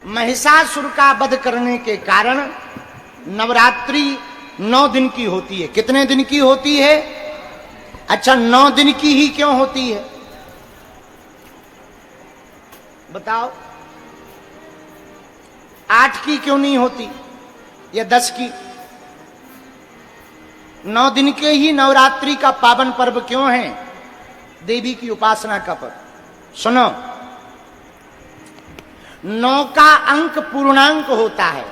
महिषासुर का वध करने के कारण नवरात्रि 9 दिन की होती है। कितने दिन की होती है? अच्छा, 9 दिन की ही क्यों होती है बताओ? 8 की क्यों नहीं होती या 10 की? 9 दिन के ही नवरात्रि का पावन पर्व क्यों है? देवी की उपासना का पर्व। सुनो, 9 का अंक पूर्णांक होता है।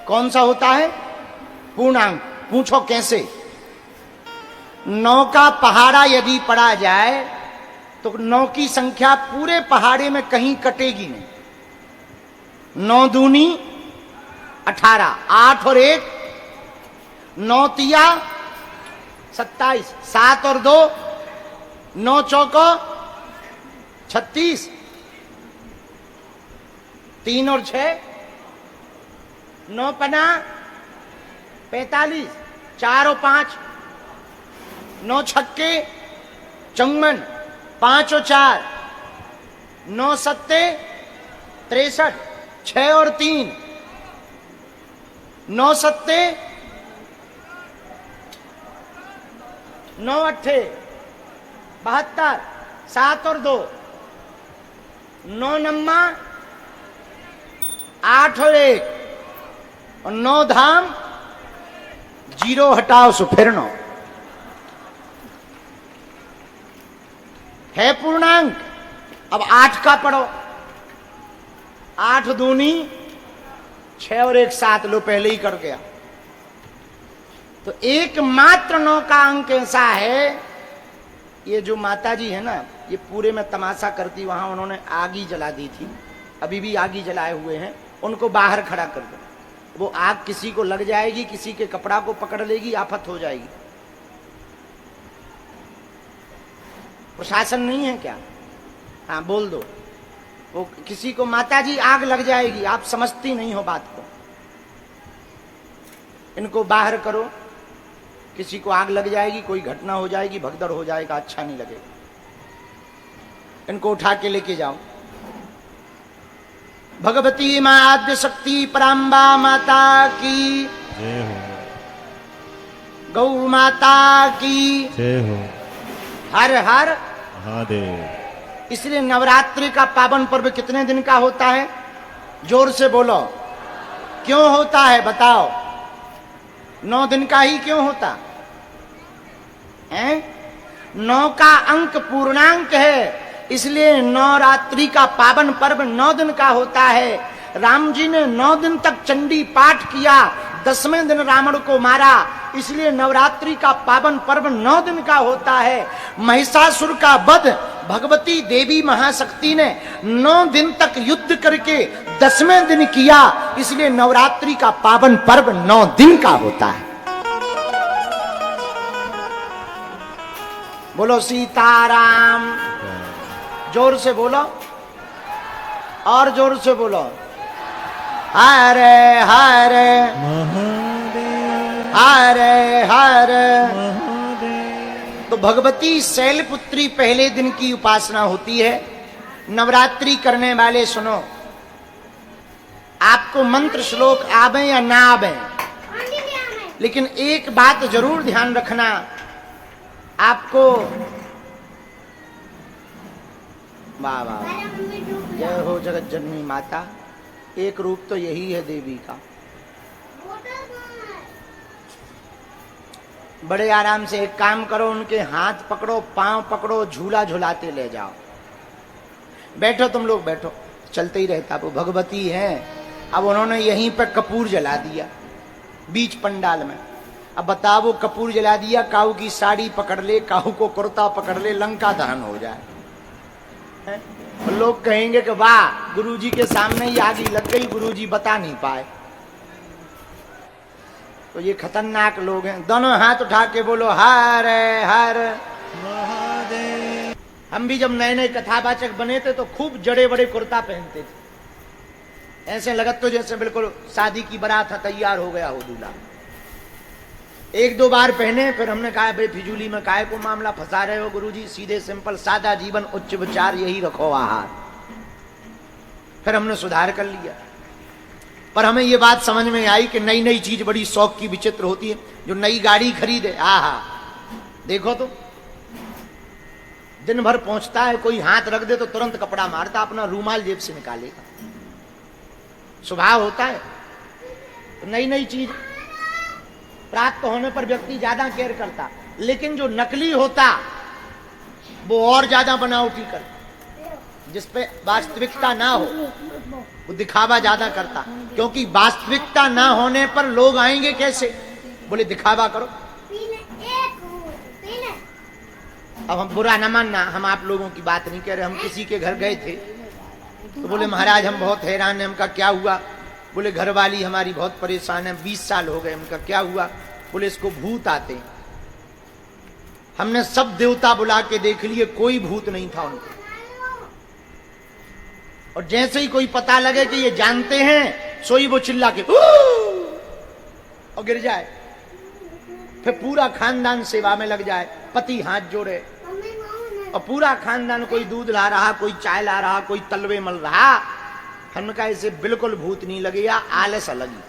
कौन सा होता है? पूर्णांक। पूछो कैसे? 9 का पहाड़ा यदि पढ़ा जाए तो 9 की संख्या पूरे पहाड़े में कहीं कटेगी नहीं। 9 दूनी 18, 8 और 1 9 तिया 27, 7 और 2 9 चौको 36, 3 और 6 9 पना 45, 4 और 5 9 छक्के 54, 5 और 4 9 सत्ते 63, 6 और 3 9 सत्ते 9 अट्ठे 72, 7 और 2 9 नम्मा 8 और 1 और 9 धाम 0 हटाओ सो फिर 9 है पूर्णांक। अब 8 का पढ़ो। 8 दूनी 6 और 1 7, लो पहले ही कर गया। तो एकमात्र 9 का अंक ऐसा है। ये जो माता जी है ना, ये पूरे में तमाशा करती, वहां उन्होंने आग ही जला दी थी, अभी भी आग ही जलाए हुए हैं। उनको बाहर खड़ा कर दो, वो आग किसी को लग जाएगी, किसी के कपड़ा को पकड़ लेगी, आफत हो जाएगी। प्रशासन नहीं है क्या? हाँ बोल दो, वो किसी को माता जी आग लग जाएगी, आप समझती नहीं हो बात को। इनको बाहर करो, किसी को आग लग जाएगी, कोई घटना हो जाएगी, भगदड़ हो जाएगा, अच्छा नहीं लगेगा। इनको उठा के लेके जाओ। भगवती मां आद्य शक्ति पराम्बा माता की जय हो, गौ माता की जय हो, हर हर महादेव। इसलिए नवरात्रि का पावन पर्व कितने दिन का होता है? जोर से बोलो, क्यों होता है बताओ? 9 दिन का ही क्यों होता है? 9 का अंक पूर्णांक है, इसलिए नवरात्रि का पावन पर्व 9 दिन का होता है। राम जी ने 9 दिन तक चंडी पाठ किया, 10वें दिन रावण को मारा, इसलिए नवरात्रि का पावन पर्व 9 दिन का होता है। महिषासुर का वध भगवती देवी महाशक्ति ने 9 दिन तक युद्ध करके 10वें दिन किया, इसलिए नवरात्रि का पावन पर्व 9 दिन का होता है। बोलो सीताराम। जोर से बोलो, और जोर से बोलो, हरे हरे महादेव, हरे हरे महादेव। तो भगवती शैलपुत्री पहले दिन की उपासना होती है। नवरात्रि करने वाले सुनो, आपको मंत्र श्लोक आवे या ना आवे, लेकिन एक बात जरूर ध्यान रखना, आपको वाह वाह, जय हो जगत जननी माता। एक रूप तो यही है देवी का। बड़े आराम से एक काम करो, उनके हाथ पकड़ो, पांव पकड़ो, झूला झुलाते ले जाओ। बैठो तुम लोग, बैठो, चलते ही रहता। वो भगवती है। अब उन्होंने यहीं पर कपूर जला दिया बीच पंडाल में। अब बताओ, वो कपूर जला दिया, काऊ की साड़ी पकड़ ले, काऊ को कुर्ता पकड़ ले, लंका दहन हो जाए। और लोग कहेंगे कि वाह, गुरुजी के सामने ही आग लग गई, गुरुजी बता नहीं पाए। तो ये खतरनाक लोग हैं। दोनों हाथ उठा के बोलो हर हर महादेव। हम भी जब नए नए कथावाचक बने थे तो खूब जड़े बड़े कुर्ता पहनते थे, ऐसे लगत तो जैसे बिल्कुल शादी की बारात तैयार हो गया हो दूल्हा। 1-2 बार पहने, फिर हमने कहा बेफिजूली में काहे को मामला फंसा रहे हो गुरुजी, सीधे सिंपल सादा जीवन, उच्च विचार, यही रखो आहार। फिर हमने सुधार कर लिया। पर हमें यह बात समझ में आई कि नई नई चीज बड़ी शौक की विचित्र होती है। जो नई गाड़ी खरीदे, आहा, देखो तो दिन भर पहुंचता है, कोई हाथ रख दे तो तुरंत कपड़ा मारता, अपना रूमाल जेब से निकालेगा। स्वभाव होता है। तो नई नई चीज प्राप्त होने पर व्यक्ति ज्यादा केयर करता, लेकिन जो नकली होता वो और ज्यादा बनावटी करता, जिसपे वास्तविकता ना हो वो दिखावा ज्यादा करता। क्योंकि वास्तविकता ना होने पर लोग आएंगे कैसे? बोले दिखावा करो। अब हम बुरा न मानना, हम आप लोगों की बात नहीं कह रहे। हम किसी के घर गए थे तो बोले महाराज हम बहुत हैरान हैं। हमका क्या हुआ? बोले घरवाली हमारी बहुत परेशान है, 20 साल हो गए। हमका क्या हुआ? बोले इसको भूत आते हैं। हमने सब देवता बुला के देख लिए, कोई भूत नहीं था उनको। और जैसे ही कोई पता लगे कि ये जानते हैं, सोई वो चिल्ला के और गिर जाए। फिर पूरा खानदान सेवा में लग जाए, पति हाथ जोड़े और पूरा खानदान, कोई दूध ला रहा, कोई चाय ला रहा, कोई तलवे मल रहा। हमने कहा इसे बिल्कुल भूत नहीं लगेगा, आलस लगी।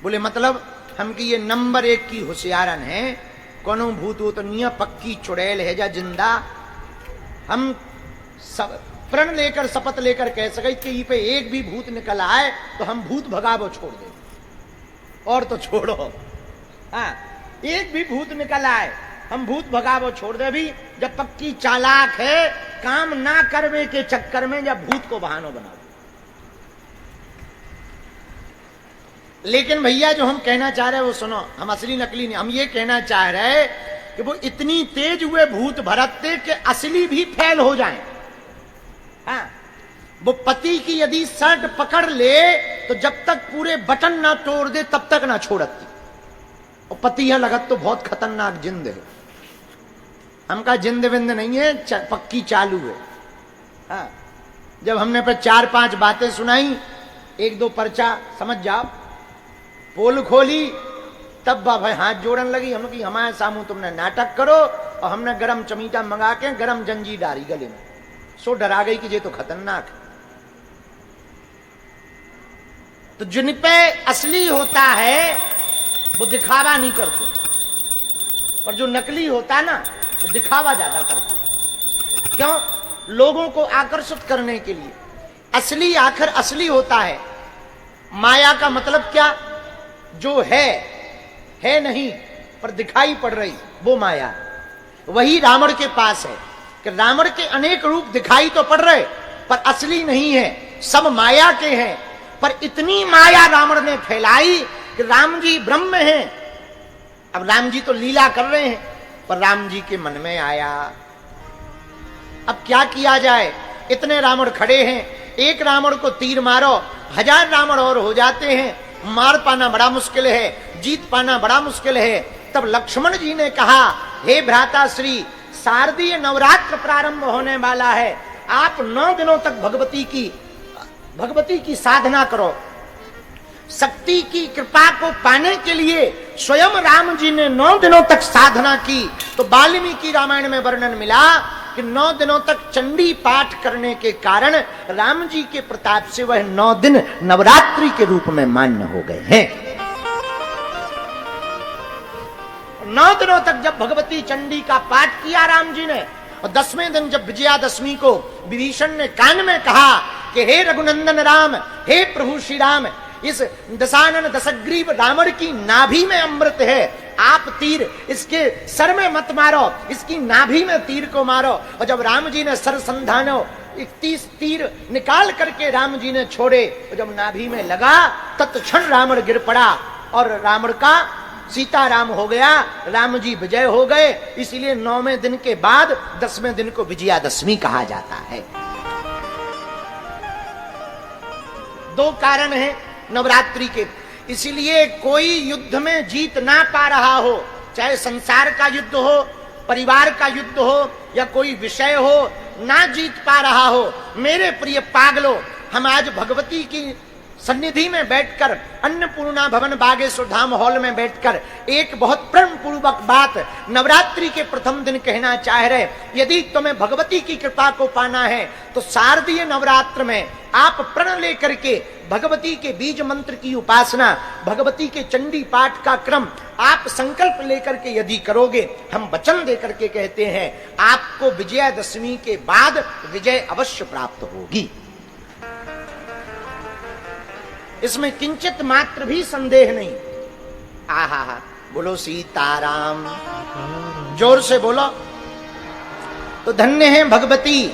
बोले मतलब? हम कि ये नंबर 1 की होशियारन है, कोनो भूत वो तो नहीं है, पक्की चुड़ैल है जा जिंदा। हम सब प्रण लेकर शपथ लेकर कह सके कि ये पे एक भी भूत निकल आए तो हम भूत भगावो छोड़ दे। और तो छोड़ो, हाँ, एक भी भूत निकल आए हम भूत भगावो छोड़ दे। भी जब पक्की चालाक है, काम ना करवे के चक्कर में जब भूत को बहानो बनाओ। लेकिन भैया जो हम कहना चाह रहे हैं वो सुनो, हम असली नकली नहीं। हम ये कहना चाह रहे कि वो इतनी तेज हुए भूत भरते कि असली भी फेल हो जाएं। हाँ, वो पति की यदि शर्ट पकड़ ले तो जब तक पूरे बटन ना तोड़ दे तब तक ना छोड़ती। और पति है लगत तो बहुत खतरनाक जिंद है। हमका जिंद विंद नहीं है, पक्की चालू है। हाँ, जब हमने पर 4-5 बातें सुनाई, 1-2 पर्चा समझ जाओ, पोल खोली, तब भाई हाथ जोड़न लगी। हम कि हमारे सामू तुमने नाटक करो। और हमने गरम चमीटा मंगा के गरम जंजीर डाली गले में, सो डरा गई कि ये तो खतरनाक है। तो जिन पे असली होता है वो दिखावा नहीं करते, और जो नकली होता है ना वो दिखावा ज्यादा करते। क्यों? लोगों को आकर्षित करने के लिए। असली आखिर असली होता है। माया का मतलब क्या? जो है नहीं पर दिखाई पड़ रही, वो माया। वही रावण के पास है कि रावण के अनेक रूप दिखाई तो पड़ रहे पर असली नहीं है, सब माया के हैं। पर इतनी माया रावण ने फैलाई कि राम जी ब्रह्म हैं। अब राम जी तो लीला कर रहे हैं, पर राम जी के मन में आया अब क्या किया जाए। इतने रावण खड़े हैं, एक रावण को तीर मारो, 1000 रावण और हो जाते हैं। मार पाना बड़ा मुश्किल है, जीत पाना बड़ा मुश्किल है। तब लक्ष्मण जी ने कहा, हे भ्राता श्री, शारदीय नवरात्र प्रारंभ होने वाला है। आप 9 दिनों तक भगवती की साधना करो। शक्ति की कृपा को पाने के लिए स्वयं राम जी ने 9 दिनों तक साधना की। तो वाल्मीकि रामायण में वर्णन मिला कि 9 दिनों तक चंडी पाठ करने के कारण राम जी के प्रताप से वह 9 दिन नवरात्रि के रूप में मान्य हो गए हैं। 9 दिनों तक जब भगवती चंडी का पाठ किया राम जी ने, और 10वें दिन जब विजयादशमी को विभीषण ने कान में कहा कि हे रघुनंदन राम, हे प्रभु श्री राम, इस दशानन दशग्रीव रावण की नाभि में अमृत है, आप तीर इसके सर में मत मारो, इसकी नाभि में तीर को मारो। और जब राम जी ने सर संधानो, 31 तीर निकाल करके राम जी ने छोड़े, और जब नाभि में लगा तत्क्षण रावण गिर पड़ा और रावण का सीताराम हो गया, राम जी विजय हो गए। इसीलिए 9वें दिन के बाद 10वें दिन को विजयादशमी कहा जाता है। 2 कारण हैं नवरात्रि के। इसीलिए कोई युद्ध में जीत ना पा रहा हो, चाहे संसार का युद्ध हो, परिवार का युद्ध हो, या कोई विषय हो, ना जीत पा रहा हो, मेरे प्रिय पागलों, हम आज भगवती की सन्निधि में बैठकर, अन्नपूर्णा भवन बागेश्वर धाम हॉल में बैठकर एक बहुत प्रेम पूर्वक बात नवरात्रि के प्रथम दिन कहना चाह रहे, यदि तुम्हें भगवती की कृपा को पाना है तो शारदीय नवरात्र में आप प्रण लेकर के भगवती के बीज मंत्र की उपासना, भगवती के चंडी पाठ का क्रम आप संकल्प लेकर के यदि करोगे, हम वचन देकर के कहते हैं आपको विजयादशमी के बाद विजय अवश्य प्राप्त होगी। इसमें किंचित मात्र भी संदेह नहीं। आहा हा, बोलो सीताराम, जोर से बोलो। तो धन्य है भगवती।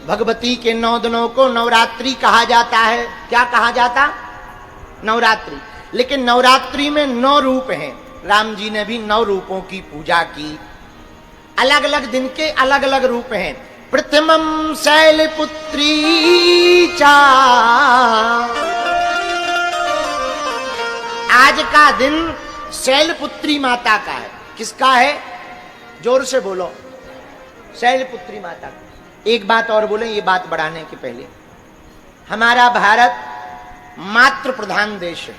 भगवती के 9 दिनों को नवरात्रि कहा जाता है। क्या कहा जाता? नवरात्रि। लेकिन नवरात्रि में 9 रूप हैं। राम जी ने भी 9 रूपों की पूजा की। अलग अलग दिन के अलग अलग रूप हैं। प्रथमम शैलपुत्री चा, आज का दिन शैलपुत्री माता का है। किसका है? जोर से बोलो। शैलपुत्री माता का। एक बात और बोले, ये बात बढ़ाने के पहले, हमारा भारत मातृ प्रधान देश है।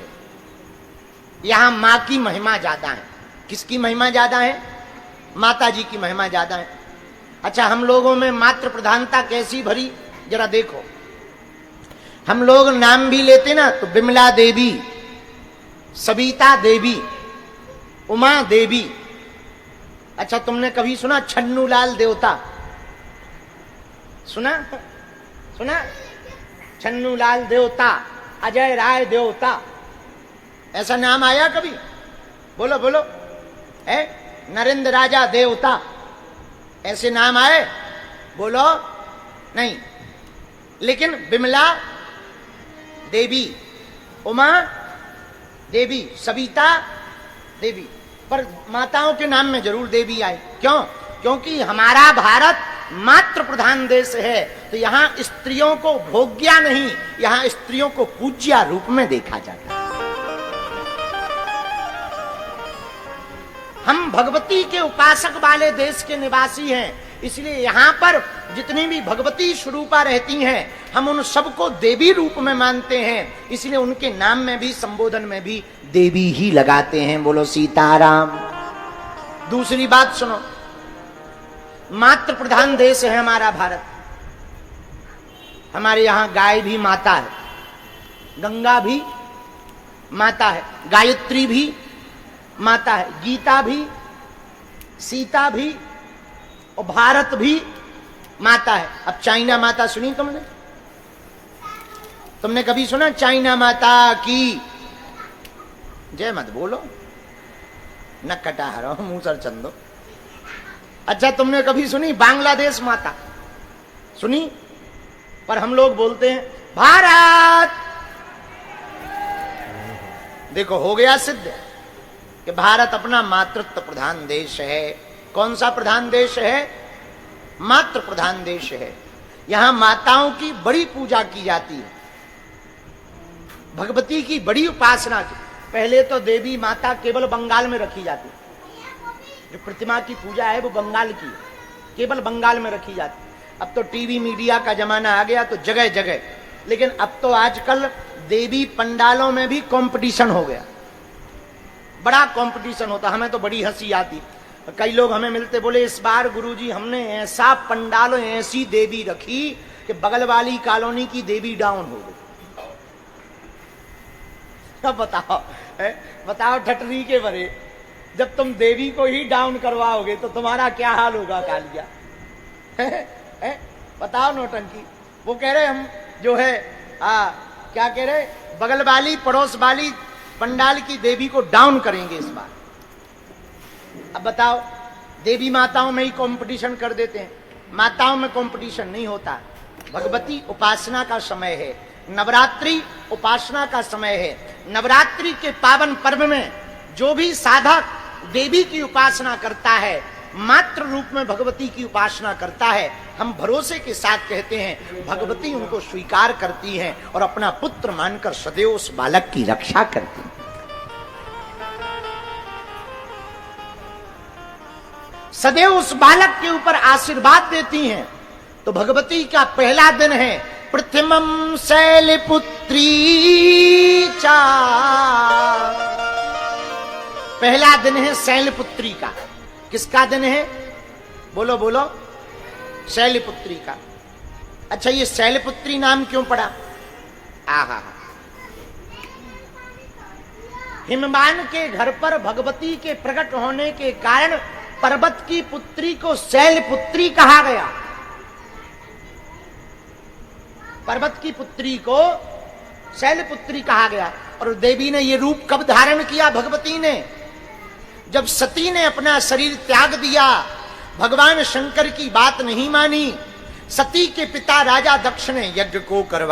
यहां मां की महिमा ज्यादा है। किसकी महिमा ज्यादा है? माता जी की महिमा ज्यादा है। अच्छा, हम लोगों में मातृ प्रधानता कैसी भरी, जरा देखो। हम लोग नाम भी लेते ना तो विमला देवी, सविता देवी, उमा देवी। अच्छा, तुमने कभी सुना छन्नूलाल देवता? सुना? सुना? छन्नूलाल देवता, अजय राय देवता, ऐसा नाम आया कभी? बोलो बोलो। है नरेंद्र राजा देवता, ऐसे नाम आए? बोलो। नहीं। लेकिन विमला देवी, उमा देवी, सविता देवी, पर माताओं के नाम में जरूर देवी आई। क्यों? क्योंकि हमारा भारत मातृ प्रधान देश है, तो यहां स्त्रियों को भोग्या नहीं, यहां स्त्रियों को पूज्या रूप में देखा जाता है। हम भगवती के उपासक वाले देश के निवासी हैं, इसलिए यहां पर जितनी भी भगवती स्वरूपा रहती हैं, हम उन सबको देवी रूप में मानते हैं। इसलिए उनके नाम में भी, संबोधन में भी देवी ही लगाते हैं। बोलो सीताराम। दूसरी बात सुनो, मातृ प्रधान देश है हमारा भारत। हमारे यहां गाय भी माता है, गंगा भी माता है, गायत्री भी माता है, गीता भी, सीता भी और भारत भी माता है। अब चाइना माता सुनी तुमने? तुमने कभी सुना चाइना माता की जय? मत बोलो, न कटा हरो मुंह सर चंदो। अच्छा, तुमने कभी सुनी बांग्लादेश माता? सुनी? पर हम लोग बोलते हैं भारत। देखो, हो गया सिद्ध कि भारत अपना मातृत्व प्रधान देश है। कौन सा प्रधान देश है? मातृ प्रधान देश है। यहां माताओं की बड़ी पूजा की जाती है, भगवती की बड़ी उपासना की। पहले तो देवी माता केवल बंगाल में रखी जाती है। जो प्रतिमा की पूजा है वो बंगाल की है, केवल बंगाल में रखी जाती है। अब तो टीवी मीडिया का जमाना आ गया तो जगह जगह, लेकिन अब तो आजकल देवी पंडालों में भी कंपटीशन हो गया। बड़ा कंपटीशन होता। हमें तो बड़ी हंसी आती। कई लोग हमें मिलते, बोले इस बार गुरुजी हमने ऐसा पंडाल, ऐसी देवी रखी कि बगल वाली कॉलोनी की देवी डाउन हो गई। अब बताओ, बताओ ठटरी के बरे, जब तुम देवी को ही डाउन करवाओगे तो तुम्हारा क्या हाल होगा कालिया? बताओ नौटंकी। वो कह रहे हम जो है क्या कह रहे, बगल वाली पड़ोस वाली पंडाल की देवी को डाउन करेंगे इस बार। अब बताओ, देवी माताओं में ही कंपटीशन कर देते हैं। माताओं में कंपटीशन नहीं होता। भगवती उपासना का समय है, नवरात्रि उपासना का समय है। नवरात्रि के पावन पर्व में जो भी साधक देवी की उपासना करता है, मात्र रूप में भगवती की उपासना करता है, हम भरोसे के साथ कहते हैं भगवती उनको स्वीकार करती हैं और अपना पुत्र मानकर सदैव उस बालक की रक्षा करती हैं। सदैव उस बालक के ऊपर आशीर्वाद देती हैं। तो भगवती का पहला दिन है प्रथमं शैलपुत्री चा, पहला दिन है शैलपुत्री का। किसका दिन है? बोलो बोलो। शैलपुत्री का। अच्छा, ये शैलपुत्री नाम क्यों पड़ा? आहा, हिमवान के घर पर भगवती के प्रकट होने के कारण पर्वत की पुत्री को शैलपुत्री कहा गया। पर्वत की पुत्री को शैलपुत्री कहा गया। और देवी ने यह रूप कब धारण किया? भगवती ने जब सती ने अपना शरीर त्याग दिया, भगवान शंकर की बात नहीं मानी, सती के पिता राजा दक्ष ने यज्ञ को करवा